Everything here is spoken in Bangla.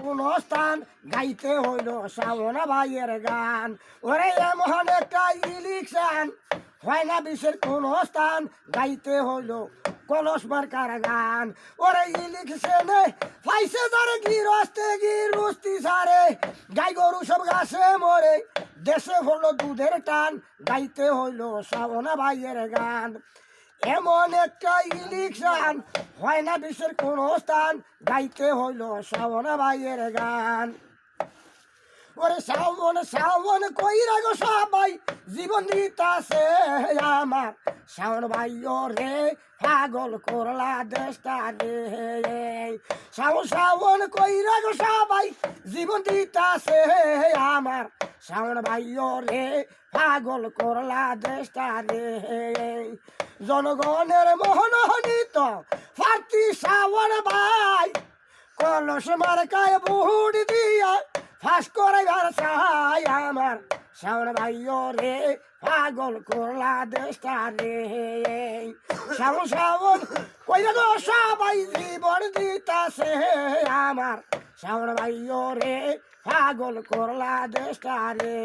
কোন স্থান গাইতে হইল শ্রাবণ ভাইয়ের গান ওরে এমন একটা ইলেকশন হয় না বিশ্বের কোন স্থান গাইতে হইল কলস মার্কার গান ওরে ইলেকশনে ফাইসে ধরে গিরস্তি সারে গাই গরু সব ঘাসে মরে দেশে হলো দুধের টান গাইতে হইল শ্রাবণ ভাইয়ের গান এমন একটা ইলেকশন হয় না বিশ্বের কোন স্থান গাইতে হইল শ্রাবণ ভাইয়ের গান ওরে শ্রাবণ শ্রাবণ কইরা গো সবাই জীবন দিতাছে আমার শ্রাবণ ভাই রে পাগল করলা দেশটা রে শ্রাবণ শ্রাবণ কইরা গো সবাই জীবন দিতাছে আমার শ্রাবণ ভাই রে পাগল করলা দেশটা রে জনগণের মোহনহিত ফার্তি শ্রাবণ ভাই কলস মার্কায় ভোট দিয়া ফাঁস করাইবার চাই আমার শ্রাবণ ভাই রে পাগল করলা দেশটা রে শ্রাবণ শ্রাবণ কইরা গো সবাই জীবন দিতাছে আমার শ্রাবণ ভাই রে পাগল করলা দেশটা রে।